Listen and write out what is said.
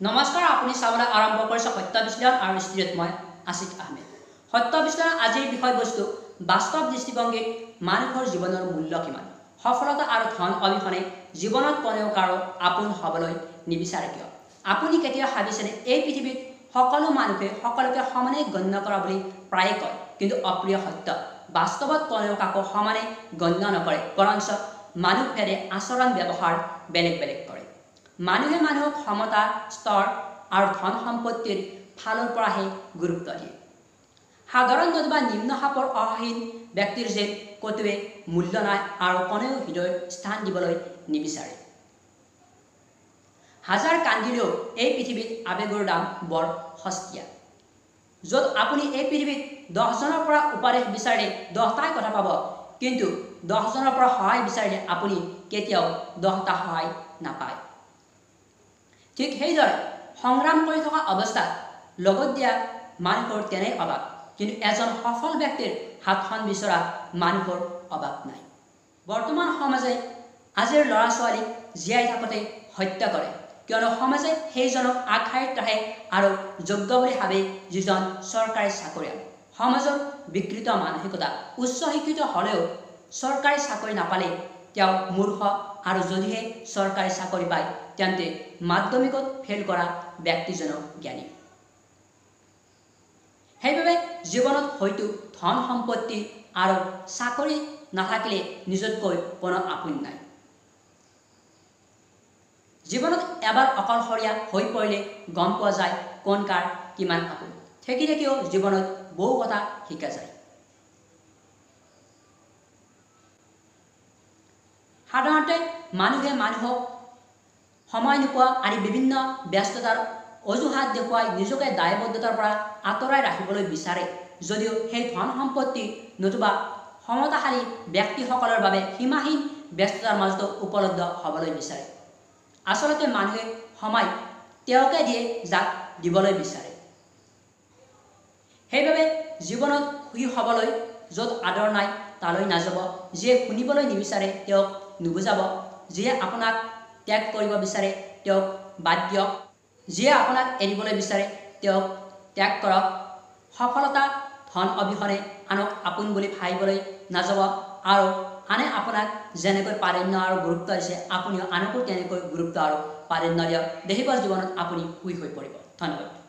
নমস্কাৰ, আপুনি চাবলৈ আৰম্ভ কৰিছে সত্য বিশ্লেষণ আৰু ষ্টুডিঅ'ত মই আছিক আহমেদ। সত্য বিশ্লেষণ আজিৰ বিষয়বস্তু বাস্তৱ দৃষ্টিভংগীত মানুহৰ জীৱনৰ মূল্য কিমান, সফলতা আৰু ধন অবিহনে জীৱনত কোনেও কাৰো আপোন হ'বলৈ নিবিচাৰে কিয়? আপুনি কেতিয়াও ভাবিছেনে এই পৃথিৱীত সকলো মানুহে সকলোকে সমানে গণ্য কৰা বুলি প্ৰায়ে কয়, কিন্তু অপ্ৰিয় সত্য বাস্তৱত কোনেও কাকো সমানে গণ্য নকৰে, বৰঞ্চ মানুহভেদে আচৰণ ব্যৱহাৰ বেলেগ বেলেগ কৰে। মানুহে মানুহক ক্ষমতা স্তৰ আৰু ধন সম্পত্তিৰ ফালৰ পৰাহে গুৰুত্ব দিয়ে। সাধাৰণ নতুবা নিম্ন খাপৰ অহীন ব্যক্তিৰ যে ক'তোৱে মূল্য নাই আৰু কোনেও হৃদয়ত স্থান দিবলৈ নিবিচাৰে। হাজাৰ কান্দিলেও এই পৃথিৱীত আৱেগৰ দাম বৰ সস্তীয়া। য'ত আপুনি এই পৃথিৱীত 10জনৰ পৰা উপদেশ বিচাৰিলে 10টাই কথা পাব, কিন্তু 10জনৰ পৰা সহায় বিচাৰিলে আপুনি কেতিয়াও 10টা সহায় নাপায়। ঠিক সেইদৰে সংগ্ৰাম কৰি থকা অৱস্থাত লগত দিয়া মানুহৰ তেনেই অভাৱ, কিন্তু এজন সফল ব্যক্তিৰ হাতখন বিচৰা মানুহৰ অভাৱ নাই। বৰ্তমান সমাজে আজিৰ ল'ৰা ছোৱালীক জীয়াই থাকোঁতে হত্যা কৰে, কিয়নো সমাজে সেইজনক আগশাৰীত ৰাখে আৰু যোগ্য বুলি ভাবে যিজন চৰকাৰী চাকৰিয়াল। সমাজৰ বিকৃত মানসিকতা, উচ্চ শিক্ষিত হ'লেও চৰকাৰী চাকৰি নাপালে তেওঁ মূৰ্খ, আৰু যদিহে চৰকাৰী চাকৰি পায় তেন্তে মাধ্যমিকত ফেইল কৰা ব্যক্তিজনো জ্ঞানী। সেইবাবে জীৱনত হয়তো ধন সম্পত্তি আৰু চাকৰি নাথাকিলে নিজতকৈ কোনো আপোন নাই। জীৱনত এবাৰ অকলশৰীয়া হৈ পৰিলে গম পোৱা যায় কোন কাৰ কিমান আপোন। থাকি থাকিও জীৱনত বহু কথা শিকা যায়। সাধাৰণতে মানুহে মানুহক সময় নোপোৱা আদি বিভিন্ন ব্যস্ততাৰ অজুহাত দেখুৱাই নিজকে দায়বদ্ধতাৰ পৰা আঁতৰাই ৰাখিবলৈ বিচাৰে, যদিও সেই ধন সম্পত্তি নতুবা ক্ষমতাশালী ব্যক্তিসকলৰ বাবে সীমাহীন ব্যস্ততাৰ মাজতো উপলব্ধ হ'বলৈ বিচাৰে। আচলতে মানুহে সময় তেওঁকে দিয়ে যাক দিবলৈ বিচাৰে। সেইবাবে জীৱনত সুখী হ'বলৈ য'ত আদৰ নাই তালৈ নাযাব, যিয়ে শুনিবলৈ নিবিচাৰে তেওঁক নুবুজাব, যিয়ে আপোনাক ত্যাগ কৰিব বিচাৰে তেওঁক বাদ দিয়ক, যিয়ে আপোনাক এৰিবলৈ বিচাৰে তেওঁক ত্যাগ কৰক। সফলতা ধন অবিহনে আনক আপোন বুলি ভাবিবলৈ নাযাব, আৰু আনে আপোনাক যেনেকৈ প্ৰাধান্য আৰু গুৰুত্ব দিছে আপুনিও আনকো তেনেকৈ গুৰুত্ব আৰু প্ৰাধান্য দিয়ক। দেখিব জীৱনত আপুনি সুখী হৈ পৰিব। ধন্যবাদ।